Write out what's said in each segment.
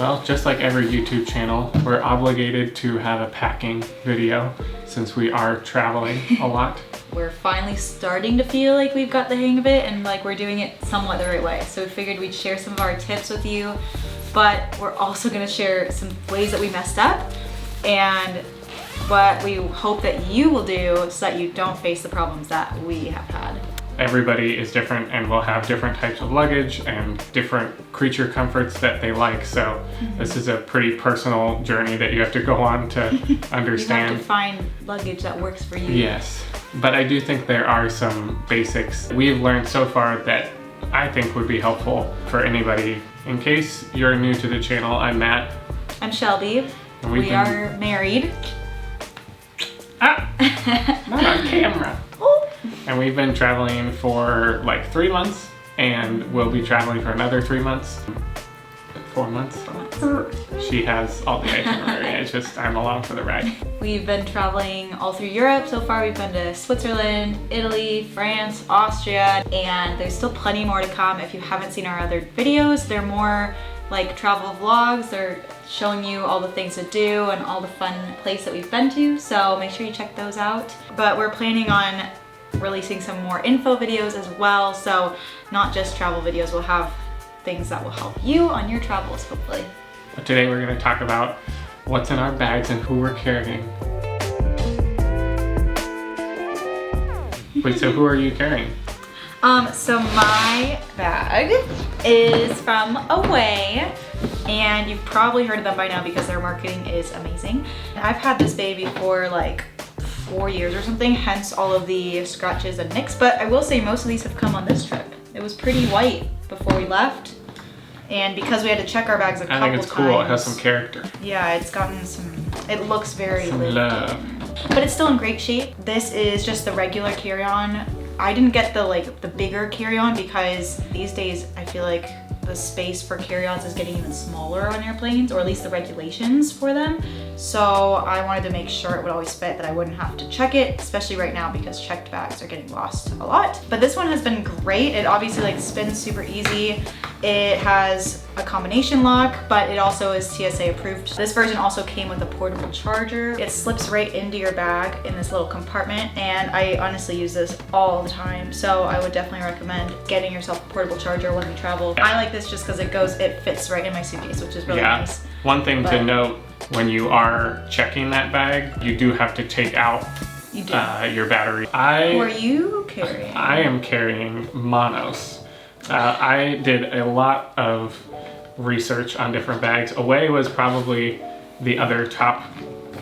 Well, just like every YouTube channel, we're obligated to have a packing video since we are traveling a lot. We're finally starting to feel like we've got the hang of it and like we're doing it somewhat the right way. So we figured we'd share some of our tips with you, but we're also gonna share some ways that we messed up and what we hope that you will do so that you don't face the problems that we have had. Everybody is different and will have different types of luggage and different creature comforts that they like. So this is a pretty personal journey that you have to go on to understand. You have to find luggage that works for you. Yes, but I do think there are some basics we've learned so far that I think would be helpful for anybody. In case you're new to the channel, I'm Matt. I'm Shelby. We are married. Ah, not on camera. And we've been traveling for like 3 months, and we'll be traveling for another 3 months. 4 months. 4 months. She has all the itinerary. It's just I'm along for the ride. We've been traveling all through Europe so far. We've been to Switzerland, Italy, France, Austria, and there's still plenty more to come. If you haven't seen our other videos, they're more like travel vlogs. They're showing you all the things to do and all the fun places that we've been to. So make sure you check those out. But we're planning on releasing some more info videos as well. So not just travel videos, we'll have things that will help you on your travels, hopefully. But today we're going to talk about what's in our bags and who we're carrying. Wait, so who are you carrying? So my bag is from Away, and you've probably heard of them by now because their marketing is amazing. I've had this baby for like 4 years or something, hence all of the scratches and nicks, but I will say most of these have come on this trip. It was pretty white before we left, and because we had to check our bags a couple times. I think it's cool, it has some character. Yeah, it's gotten some, it looks very some love. But it's still in great shape. This is just the regular carry-on. I didn't get the bigger carry-on because these days I feel like the space for carry-ons is getting even smaller on airplanes, or at least the regulations for them. So I wanted to make sure it would always fit, that I wouldn't have to check it, especially right now because checked bags are getting lost a lot. But this one has been great. It obviously like spins super easy. It has a combination lock, but it also is TSA approved. This version also came with a portable charger. It slips right into your bag in this little compartment, and I honestly use this all the time. So I would definitely recommend getting yourself a portable charger when you travel. I like this just because it fits right in my suitcase, which is really nice. One thing to note, when you are checking that bag, you do have to take out your battery. Who are you carrying? I am carrying monos. I did a lot of research on different bags. Away was probably the other top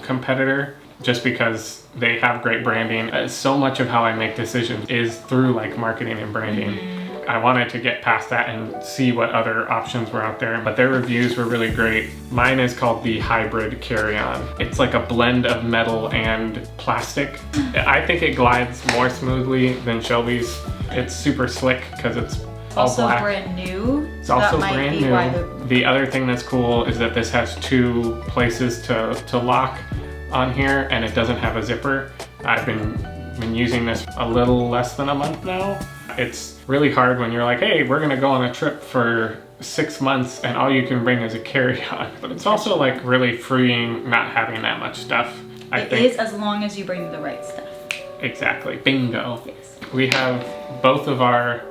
competitor just because they have great branding. So much of how I make decisions is through like marketing and branding. I wanted to get past that and see what other options were out there, but their reviews were really great. Mine is called the hybrid carry-on. It's like a blend of metal and plastic. I think it glides more smoothly than Shelby's. It's super slick because it's all also black. Brand new. It's also brand new. The other thing that's cool is that this has 2 places to lock on here, and it doesn't have a zipper. I've been using this a little less than a month now. It's really hard when you're like, hey, we're gonna go on a trip for 6 months and all you can bring is a carry-on. But it's also like really freeing not having that much stuff. It is, as long as you bring the right stuff. Exactly, bingo. Yes. We have both of our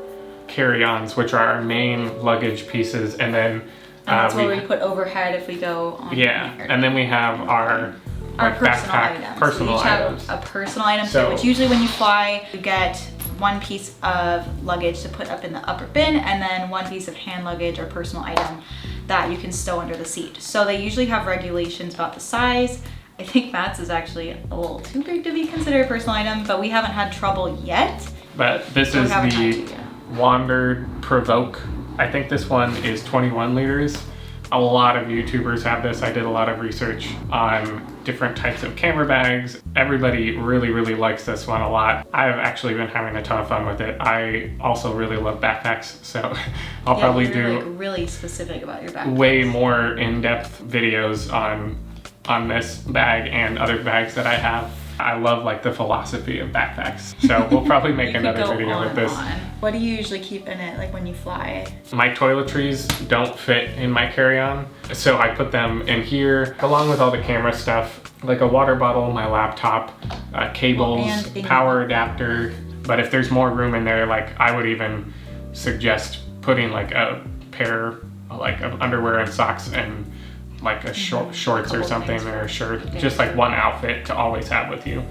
carry-ons, which are our main luggage pieces, and then that's what we put overhead if we go on. Yeah, and then we have our personal backpack items. personal we each items. Have a personal item, so which usually when you fly, you get 1 piece of luggage to put up in the upper bin, and then 1 piece of hand luggage or personal item that you can stow under the seat. So they usually have regulations about the size. I think Matt's is actually a little too big to be considered a personal item, but we haven't had trouble yet. But this is the Wandrd Provoke. I think this one is 21 liters. A lot of YouTubers have this. I did a lot of research on different types of camera bags. Everybody really, really likes this one a lot. I've actually been having a ton of fun with it. I also really love backpacks, so I'll probably do like really specific about your backpacks. Way more in-depth videos on this bag and other bags that I have. I love like the philosophy of backpacks. So we'll probably make another video with this. What do you usually keep in it, like when you fly? My toiletries don't fit in my carry-on, so I put them in here along with all the camera stuff, like a water bottle, my laptop, cables, power adapter. But if there's more room in there, like I would even suggest putting like a pair like of underwear and socks and like a shorts or something, or a shirt, just like one outfit to always have with you.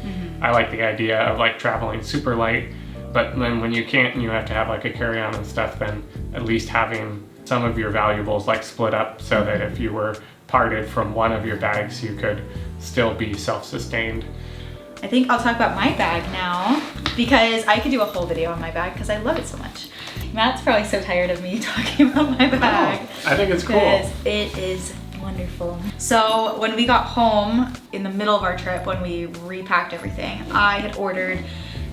I like the idea of like traveling super light, but then when you can't and you have to have like a carry-on and stuff, then at least having some of your valuables like split up so that if you were parted from one of your bags, you could still be self-sustained. I think I'll talk about my bag now because I could do a whole video on my bag because I love it so much. Matt's probably so tired of me talking about my bag. Oh, I think it's cool. It is wonderful. So when we got home in the middle of our trip, when we repacked everything, I had ordered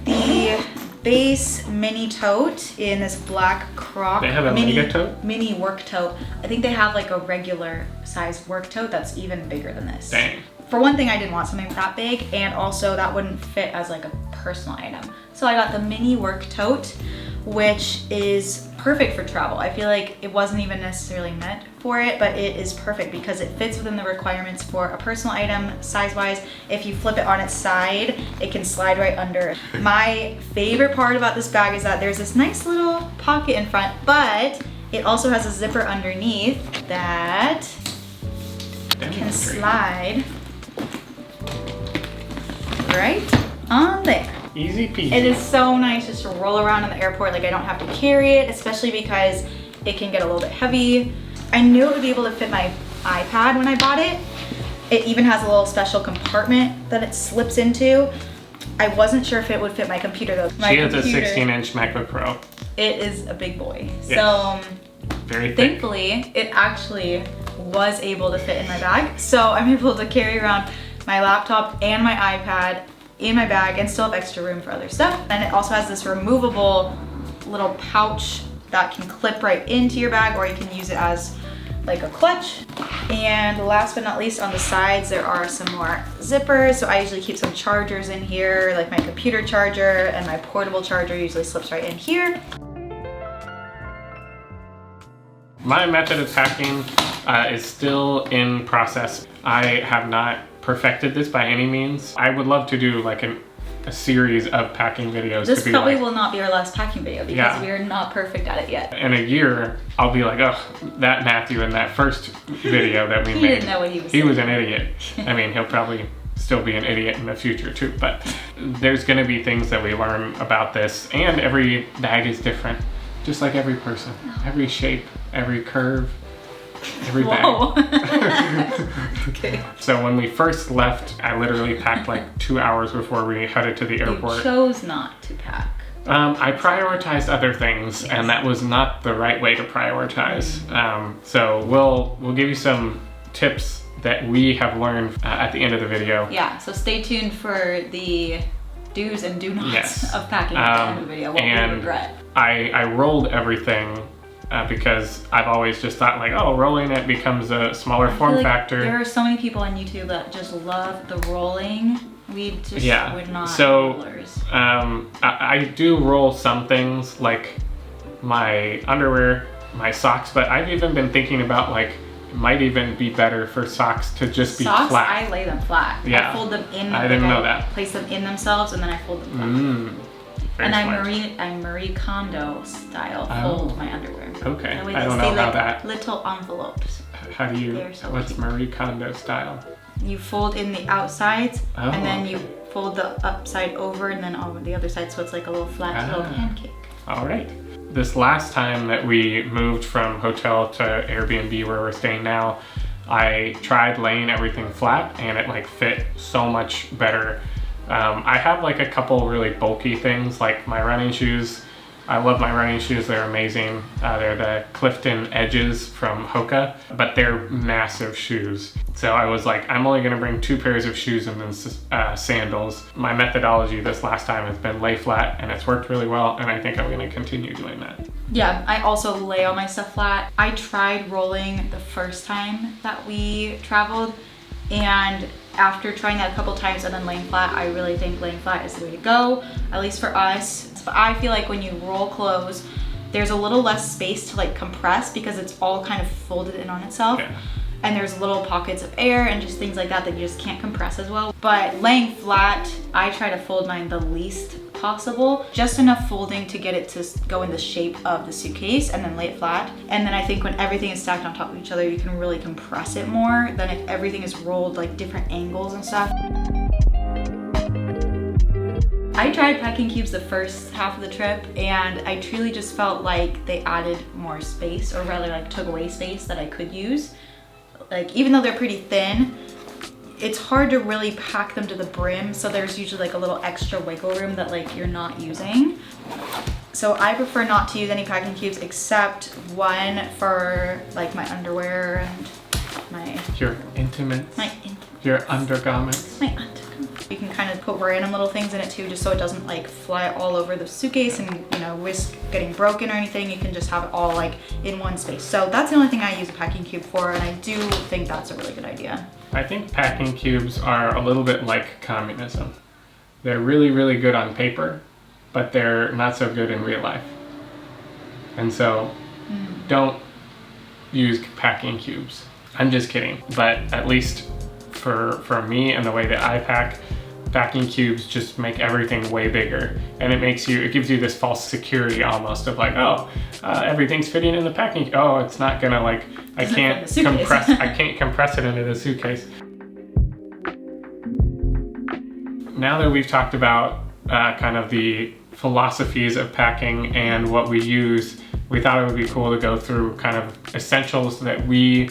the Beis mini tote in this black croc. They have a mega tote? Mini work tote. I think they have like a regular size work tote that's even bigger than this. Dang. For one thing, I didn't want something that big, and also that wouldn't fit as like a personal item. So I got the mini work tote, which is perfect for travel. I feel like it wasn't even necessarily meant for it, but it is perfect because it fits within the requirements for a personal item size-wise. If you flip it on its side, it can slide right under. My favorite part about this bag is that there's this nice little pocket in front, but it also has a zipper underneath that can slide right on there. Easy peasy. It is so nice just to roll around in the airport. Like I don't have to carry it, especially because it can get a little bit heavy. I knew it would be able to fit my iPad when I bought it. It even has a little special compartment that it slips into. I wasn't sure if it would fit my computer though. She has a 16-inch MacBook Pro. It is a big boy. Yes. So very thick. Thankfully, it actually was able to fit in my bag. So I'm able to carry around my laptop and my iPad in my bag and still have extra room for other stuff. And it also has this removable little pouch that can clip right into your bag, or you can use it as like a clutch. And last but not least, on the sides there are some more zippers. So I usually keep some chargers in here, like my computer charger, and my portable charger usually slips right in here. My method of packing is still in process. I have not perfected this by any means. I would love to do like a series of packing videos. This probably will not be our last packing video because we are not perfect at it yet. In a year, I'll be like, oh, that Matthew in that first video that we made. He didn't know what he was saying. He was an idiot. I mean, he'll probably still be an idiot in the future too, but there's gonna be things that we learn about this, and every bag is different, just like every person. Every shape, every curve, every bag. Okay. So when we first left, I literally packed like 2 hours before we headed to the airport. You chose not to pack. I prioritized other things, and that was not the right way to prioritize. So we'll give you some tips that we have learned at the end of the video. Yeah, so stay tuned for the do's and do nots of packing at the end of the video, what we regret. I rolled everything because I've always just thought like, oh, rolling it becomes a smaller form factor. There are so many people on YouTube that just love the rolling. We just would not rollers. I do roll some things like my underwear, my socks, but I've even been thinking about like, it might even be better for socks to just be flat. I lay them flat. Yeah. I fold them in. I didn't know that. Place them in themselves and then I fold them flat. And I Marie Kondo style fold my underwear. Okay, That way I don't they know stay how like that. little envelopes. How do you? They're so What's cute. Marie Kondo style? You fold in the outsides and then you fold the upside over and then over the other side, so it's like a little flat little pancake. All right. This last time that we moved from hotel to Airbnb where we're staying now, I tried laying everything flat and it like fit so much better. I have like a couple really bulky things like my running shoes. I love my running shoes, they're amazing. They're the Clifton Edges from Hoka, but they're massive shoes. So I was like, I'm only gonna bring 2 pairs of shoes and then sandals. My methodology this last time has been lay flat and it's worked really well, and I think I'm gonna continue doing that. Yeah, I also lay all my stuff flat. I tried rolling the first time that we traveled And after trying that a couple times and then laying flat, I really think laying flat is the way to go, at least for us. But I feel like when you roll clothes, there's a little less space to like compress because it's all kind of folded in on itself. Yeah. And there's little pockets of air and just things like that that you just can't compress as well. But laying flat, I try to fold mine the least possible, just enough folding to get it to go in the shape of the suitcase and then lay it flat. And then I think when everything is stacked on top of each other, you can really compress it more than if everything is rolled like different angles and stuff. I tried packing cubes the first half of the trip and I truly just felt like they added more space, or rather like took away space that I could use. Like even though they're pretty thin, it's hard to really pack them to the brim, so there's usually like a little extra wiggle room that like you're not using. So I prefer not to use any packing cubes except one for like my underwear and your intimates, your undergarments. My undergarments. You can kind of put random little things in it too, just so it doesn't like fly all over the suitcase and, you know, risk getting broken or anything. You can just have it all like in one space. So that's the only thing I use a packing cube for, and I do think that's a really good idea. I think packing cubes are a little bit like communism. They're really, really good on paper, but they're not so good in real life. And so don't use packing cubes. I'm just kidding. But at least for me and the way that I pack, packing cubes just make everything way bigger, and it gives you this false security almost of like, oh, everything's fitting in the packing. Oh, it's not gonna like, I can't compress it into the suitcase. Now that we've talked about kind of the philosophies of packing and what we use, we thought it would be cool to go through kind of essentials that we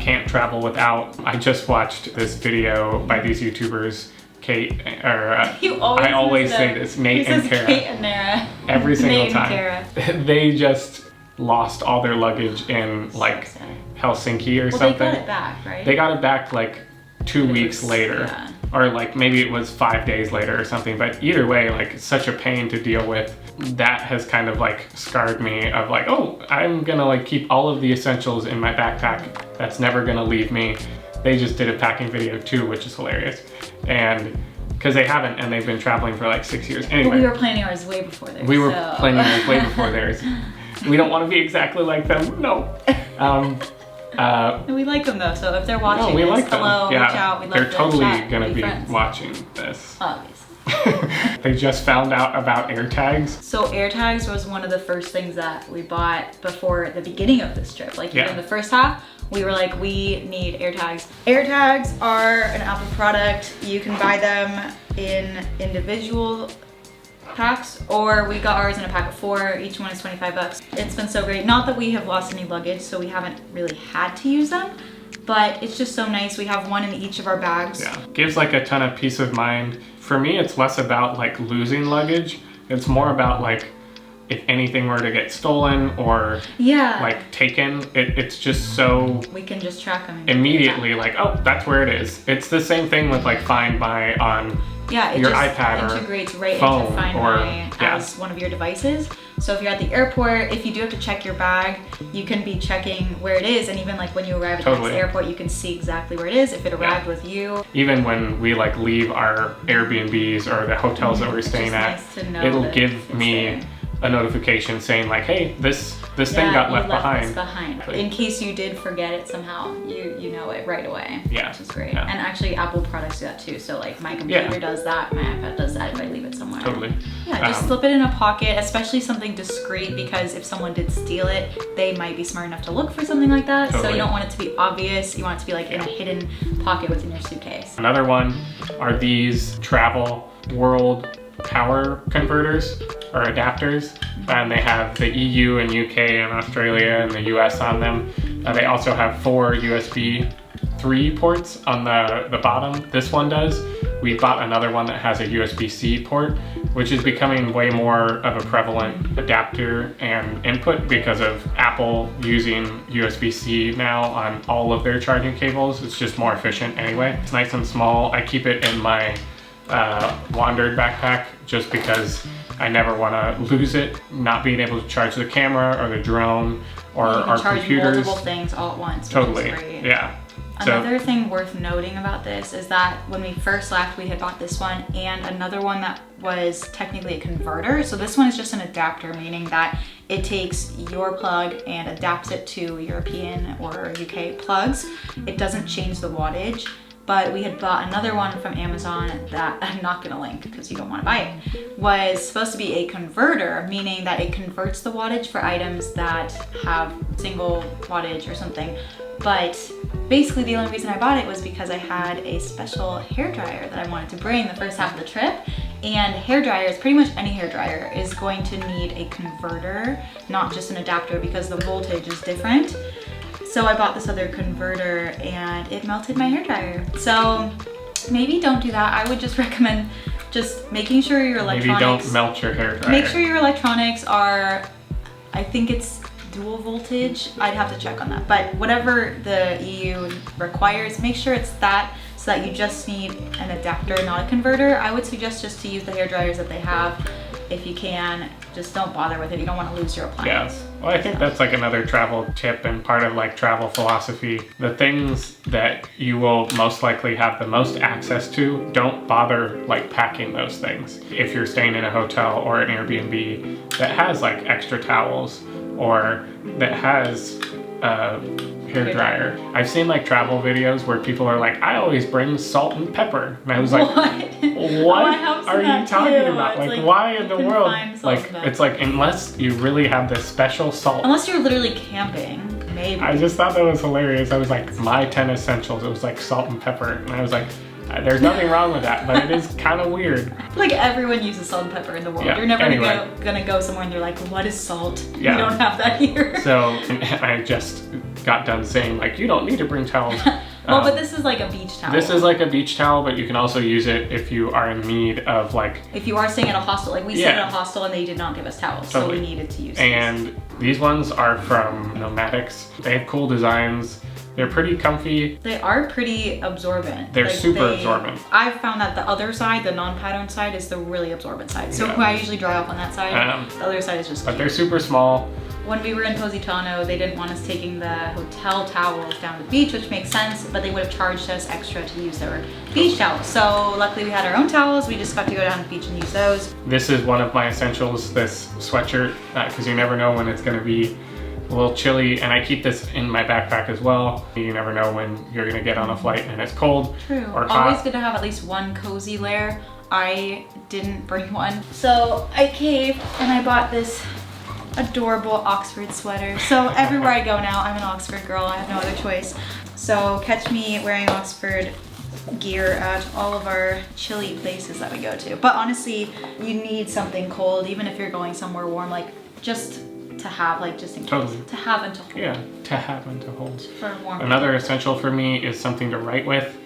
can't travel without. I just watched this video by these YouTubers, Kate, or I always say this, Nate and Kara. Kate and Nara. Every single Nate time. They just lost all their luggage in like Helsinki or something. They got it back, right? They got it back like 2 weeks later. Yeah. Or like maybe it was 5 days later or something, but either way, like it's such a pain to deal with. That has kind of like scarred me of like, oh, I'm gonna like keep all of the essentials in my backpack. That's never gonna leave me. They just did a packing video too, which is hilarious. And because they haven't, and they've been traveling for like 6 years. Anyway. But we were planning ours way before theirs. We were planning ours way before theirs. We don't want to be exactly like them, no. We like them though, so if they're watching we this, like them. hello, Yeah, reach out. We'd love they're to totally chat, gonna be friends. watching this. Obviously. They just found out about AirTags. So AirTags was one of the first things that we bought before the beginning of this trip. Like even the first half, we were like, we need AirTags. AirTags are an Apple product. You can buy them in individual packs, or we got ours in a pack of 4. Each one is 25 bucks. It's been so great. Not that we have lost any luggage, so we haven't really had to use them, but it's just so nice. We have one in each of our bags. Yeah, gives like a ton of peace of mind. For me, it's less about like losing luggage. It's more about like if anything were to get stolen or like taken, it's just so we can just track them immediately. Like, oh, that's where it is. It's the same thing with like Find My on your iPad or integrates right phone into Find My as one of your devices. So if you're at the airport, if you do have to check your bag, you can be checking where it is, and even like when you arrive at the next airport, you can see exactly where it is, if it arrived with you. Even when we like leave our Airbnbs or the hotels that we're staying at, it'll give me a notification saying like, hey, this thing got left behind. In case you did forget it somehow, you know it right away. Yeah. Which is great. And actually Apple products do that too. So like my computer does that, my iPad does that if I leave it somewhere. Totally. Yeah, just slip it in a pocket, especially something discreet, because if someone did steal it, they might be smart enough to look for something like that. So you don't want it to be obvious. You want it to be like in a hidden pocket within your suitcase. Another one are these travel world power converters or adapters, and they have the EU and UK and Australia and the US on them. They also have 4 USB 3 ports on the bottom. This one does. We bought another one that has a USB-C port, which is becoming way more of a prevalent adapter and input because of Apple using USB-C now on all of their charging cables. It's just more efficient anyway. It's nice and small. I keep it in my Wandrd backpack just because I never want to lose it, not being able to charge the camera or the drone or our computers. Multiple things all at once. Totally, yeah. Another thing worth noting about this is that when we first left, we had bought this one and another one that was technically a converter. So this one is just an adapter, meaning that it takes your plug and adapts it to European or UK plugs. It doesn't change the wattage. But we had bought another one from Amazon that I'm not gonna link because you don't wanna buy it, was supposed to be a converter, meaning that it converts the wattage for items that have single wattage or something. But basically the only reason I bought it was because I had a special hairdryer that I wanted to bring the first half of the trip. And hair dryers, pretty much any hair dryer, is going to need a converter, not just an adapter, because the voltage is different. So I bought this other converter and it melted my hairdryer. So maybe don't do that. I would just recommend just making sure your electronics... Maybe don't melt your hairdryer. Make sure your electronics are, I think it's dual voltage. I'd have to check on that. But whatever the EU requires, make sure it's that, so that you just need an adapter, not a converter. I would suggest just to use the hair dryers that they have. If you can, just don't bother with it. You don't want to lose your appliance. Yeah. Well, I think that's like another travel tip and part of like travel philosophy. The things that you will most likely have the most access to, don't bother like packing those things. If you're staying in a hotel or an Airbnb that has like extra towels or that has a hair dryer. I've seen like travel videos where people are like, I always bring salt and pepper. And I was like, what are you talking about? Like, why in the world? Like, it's like, unless you really have this special salt. Unless you're literally camping, maybe. I just thought that was hilarious. I was like, my 10 essentials. It was like salt and pepper. And I was like, there's nothing wrong with that, but it is kind of weird. Like everyone uses salt and pepper in the world. Yeah. You're never gonna go somewhere and you're like, what is salt? Yeah. We don't have that here. So I just got done saying like, you don't need to bring towels. Well, but this is like a beach towel. This is like a beach towel, but you can also use it if you are in need of like... If you are staying at a hostel, like we stayed at a hostel and they did not give us towels, so we needed to use And these ones are from Nomadix. They have cool designs. They're pretty comfy. They are pretty absorbent. They're super absorbent. I've found that the other side, the non-patterned side, is the really absorbent side. So I usually dry off on that side. The other side is just But they're super small. When we were in Positano, they didn't want us taking the hotel towels down to the beach, which makes sense, but they would have charged us extra to use their beach towels. So luckily we had our own towels. We just got to go down to the beach and use those. This is one of my essentials, this sweatshirt, because you never know when it's going to be a little chilly, and I keep this in my backpack as well. You never know when you're gonna get on a flight and it's cold or hot. Always good to have at least one cozy layer. I didn't bring one. So I caved and I bought this adorable Oxford sweater. So everywhere I go now, I'm an Oxford girl. I have no other choice. So catch me wearing Oxford gear at all of our chilly places that we go to. But honestly, you need something cold, even if you're going somewhere warm, like just to have, like just in case. To have and to hold. Yeah, to have and to hold. For warm. Another essential for me is something to write with.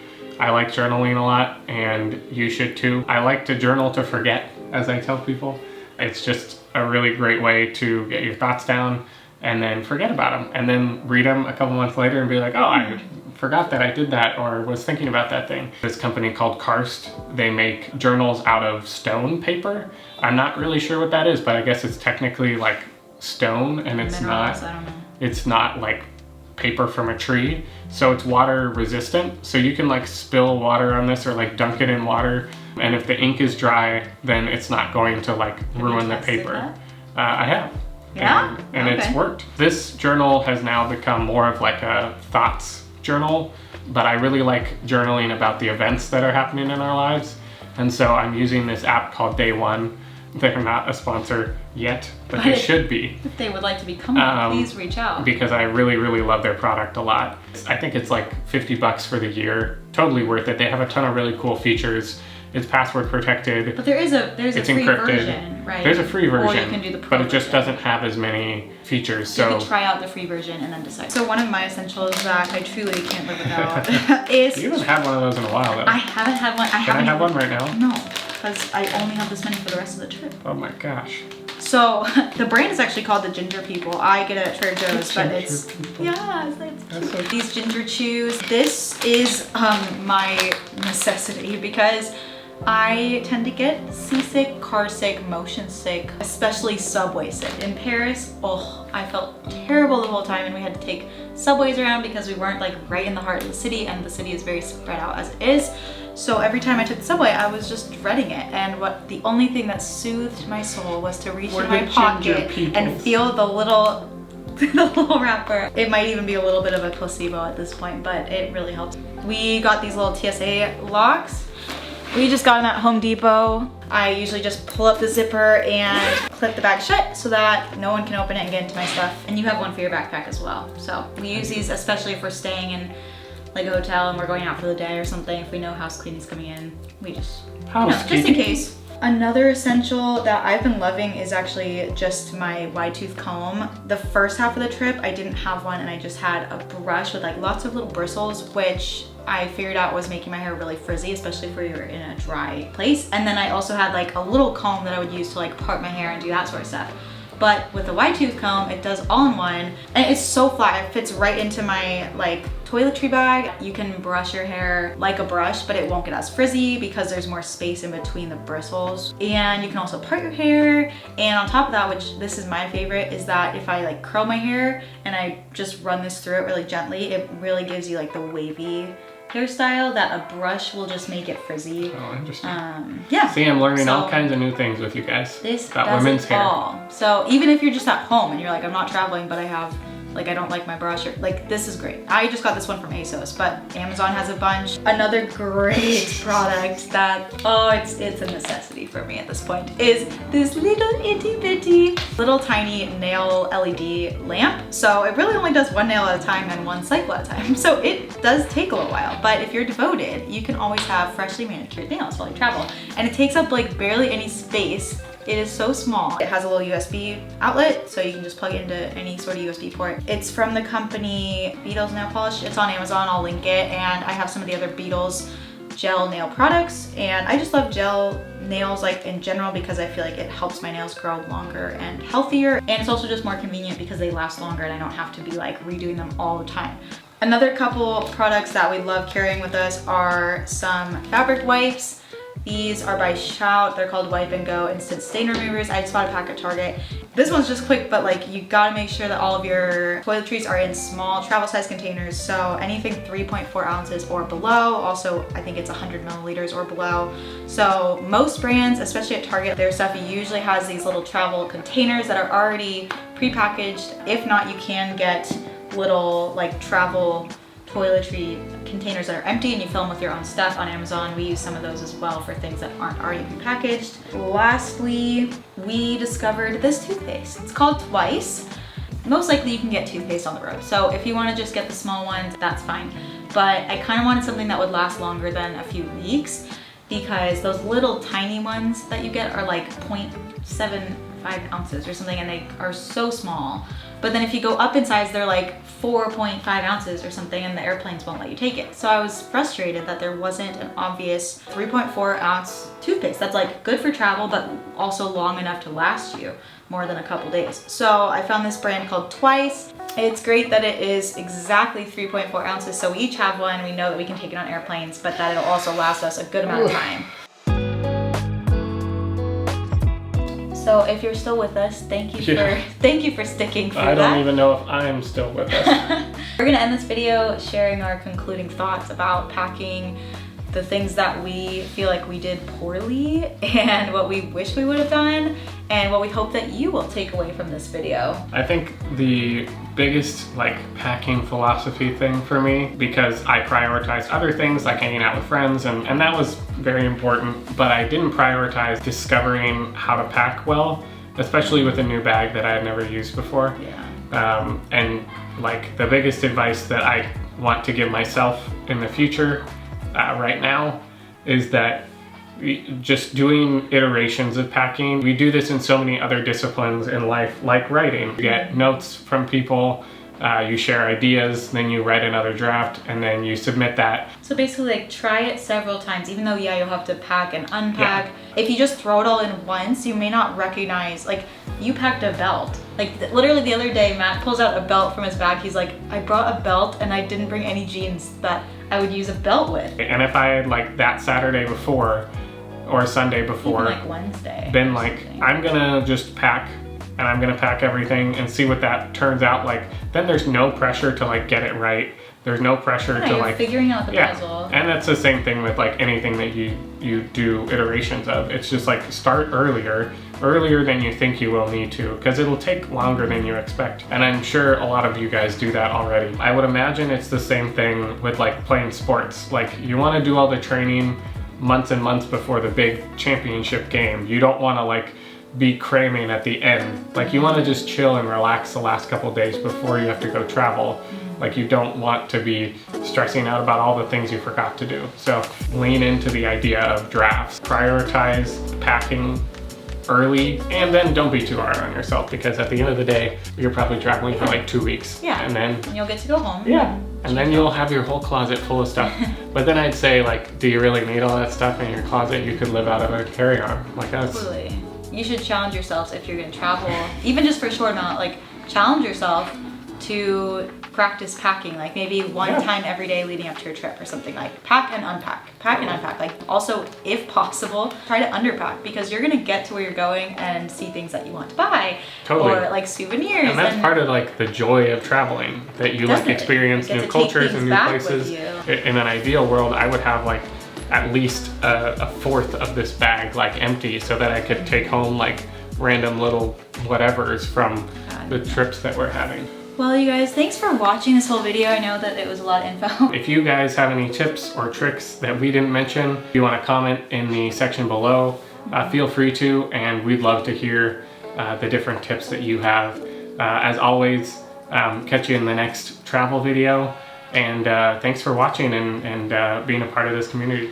I like journaling a lot, and you should too. I like to journal to forget, as I tell people. It's just a really great way to get your thoughts down and then forget about them, and then read them a couple months later and be like, oh, I forgot that I did that or was thinking about that thing. This company called Karst, they make journals out of stone paper. I'm not really sure what that is, but I guess it's technically like stone, and it's minerals, I don't know. It's not like paper from a tree, so it's water resistant, so you can like spill water on this or like dunk it in water, and if the ink is dry, then it's not going to like ruin the paper. I have. Yeah? And it's worked. This journal has now become more of like a thoughts journal, but I really like journaling about the events that are happening in our lives, and so I'm using this app called Day One. They're not a sponsor yet, but they should be. If they would like to become one, please reach out. Because I really, really love their product a lot. I think it's like $50 for the year. Totally worth it. They have a ton of really cool features. It's password protected. But there's a free encrypted. Version, right? There's a free version, or you can do the pro but it just version. doesn't have as many features. So you can try out the free version and then decide. So one of my essentials that I truly can't live without is... You haven't had one of those in a while though. I haven't had one. Can I have one right now? No, because I only have this many for the rest of the trip. Oh my gosh. So the brand is actually called the Ginger People. I get it at Trader Joe's, but it's People. yeah, it's cute. These ginger chews. This is my necessity because I tend to get seasick, car sick, motion sick, especially subway sick. In Paris, oh, I felt terrible the whole time, and we had to take subways around because we weren't like right in the heart of the city, and the city is very spread out as it is. So every time I took the subway, I was just dreading it. And the only thing that soothed my soul was to reach in my pocket and feel the little wrapper. It might even be a little bit of a placebo at this point, but it really helped. We got these little TSA locks. We just got them at Home Depot. I usually just pull up the zipper and clip the bag shut so that no one can open it and get into my stuff. And you have one for your backpack as well. So we use these especially if we're staying in like a hotel and we're going out for the day or something. If we know house cleaning's coming in, we just, just in case. Another essential that I've been loving is actually just my wide tooth comb. The first half of the trip, I didn't have one and I just had a brush with like lots of little bristles, which I figured out was making my hair really frizzy, especially if you're in a dry place. And then I also had like a little comb that I would use to like part my hair and do that sort of stuff. But with the wide tooth comb, it does all in one, and it's so flat. It fits right into my like toiletry bag. You can brush your hair like a brush, but it won't get as frizzy because there's more space in between the bristles. And you can also part your hair. And on top of that, which this is my favorite, is that if I like curl my hair and I just run this through it really gently, it really gives you like the wavy hairstyle that a brush will just make it frizzy. Oh, interesting. Yeah. See, I'm learning all kinds of new things with you guys. This about does women's it hair. all. So even if you're just at home and you're like, I'm not traveling, but I have, like, I don't like my brush, or like, this is great. I just got this one from ASOS, but Amazon has a bunch. Another great product that, oh, it's a necessity for me at this point, is this little itty bitty, little tiny nail LED lamp. So it really only does one nail at a time and one cycle at a time. So it does take a little while, but if you're devoted, you can always have freshly manicured nails while you travel. And it takes up like barely any space. It is so small. It has a little USB outlet, so you can just plug it into any sort of USB port. It's from the company Beetles Nail Polish. It's on Amazon, I'll link it. And I have some of the other Beetles gel nail products. And I just love gel nails like in general because I feel like it helps my nails grow longer and healthier. And it's also just more convenient because they last longer and I don't have to be like redoing them all the time. Another couple products that we love carrying with us are some fabric wipes. These are by Shel. They're called Wipe and Go Instant Stain Removers. I just bought a pack at Target. This one's just quick, but like you gotta make sure that all of your toiletries are in small travel size containers. So anything 3.4 ounces or below. Also, I think it's 100 milliliters or below. So most brands, especially at Target, their stuff usually has these little travel containers that are already prepackaged. If not, you can get little like travel toiletry containers that are empty and you fill them with your own stuff on Amazon. We use some of those as well for things that aren't already prepackaged. Lastly, we discovered this toothpaste. It's called Twice. Most likely you can get toothpaste on the road. So if you want to just get the small ones, that's fine. But I kind of wanted something that would last longer than a few weeks because those little tiny ones that you get are like 0.75 ounces or something and they are so small. But then if you go up in size, they're like 4.5 ounces or something and the airplanes won't let you take it. So I was frustrated that there wasn't an obvious 3.4 ounce toothpaste that's like good for travel, but also long enough to last you more than a couple days. So I found this brand called Twice. It's great that it is exactly 3.4 ounces. So we each have one. We know that we can take it on airplanes, but that it'll also last us a good amount of time. So if you're still with us, thank you for sticking through that. I don't even know if I'm still with us. We're gonna end this video sharing our concluding thoughts about packing, the things that we feel like we did poorly and what we wish we would have done and what we hope that you will take away from this video. I think the biggest like packing philosophy thing for me, because I prioritized other things like hanging out with friends and that was very important, but I didn't prioritize discovering how to pack well, especially with a new bag that I had never used before. Yeah. And like the biggest advice that I want to give myself in the future right now is that just doing iterations of packing. We do this in so many other disciplines in life, like writing. You get notes from people, you share ideas, then you write another draft, and then you submit that. So basically, like, try it several times, even though, yeah, you'll have to pack and unpack. Yeah. If you just throw it all in once, you may not recognize, like, you packed a belt. Like, literally the other day, Matt pulls out a belt from his bag. He's like, I brought a belt and I didn't bring any jeans that I would use a belt with. And if I had, like, that Saturday before, or Sunday before. Even like Wednesday. Been like, I'm gonna just pack, and I'm gonna pack everything and see what that turns out like. Then there's no pressure to like get it right. There's no pressure to you're like figuring out the puzzle. And that's the same thing with like anything that you do iterations of. It's just like start earlier than you think you will need to, because it'll take longer than you expect. And I'm sure a lot of you guys do that already. I would imagine it's the same thing with like playing sports. Like you want to do all the training months and months before the big championship game. You don't want to like be cramming at the end. Like you want to just chill and relax the last couple of days before you have to go travel. Like you don't want to be stressing out about all the things you forgot to do. So lean into the idea of drafts. Prioritize packing early, and then don't be too hard on yourself, because at the end of the day, you're probably traveling for like 2 weeks. Yeah. And then you'll get to go home. Yeah. And then you'll have your whole closet full of stuff. But then I'd say, like, do you really need all that stuff in your closet? You could live out of a carry-on. Like that's... Absolutely. You should challenge yourselves if you're gonna travel, even just for a short amount, like challenge yourself to practice packing, like maybe one time every day leading up to your trip or something. Like pack and unpack, like also if possible try to underpack, because you're gonna get to where you're going and see things that you want to buy. Totally. Or like souvenirs. And that's part of like the joy of traveling, that you like experience new cultures and new places. In an ideal world, I would have like at least a fourth of this bag like empty, so that I could take home like random little whatevers from the trips that we're having. Well, you guys, thanks for watching this whole video. I know that it was a lot of info. If you guys have any tips or tricks that we didn't mention, if you want to comment in the section below, feel free to, and we'd love to hear the different tips that you have. As always, catch you in the next travel video, and thanks for watching and being a part of this community.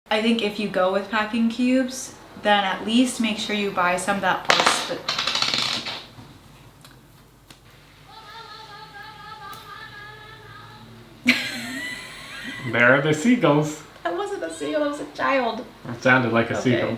I think if you go with packing cubes, then at least make sure you buy some that are There are the seagulls. That wasn't a seagull, that was a child. It sounded like a seagull.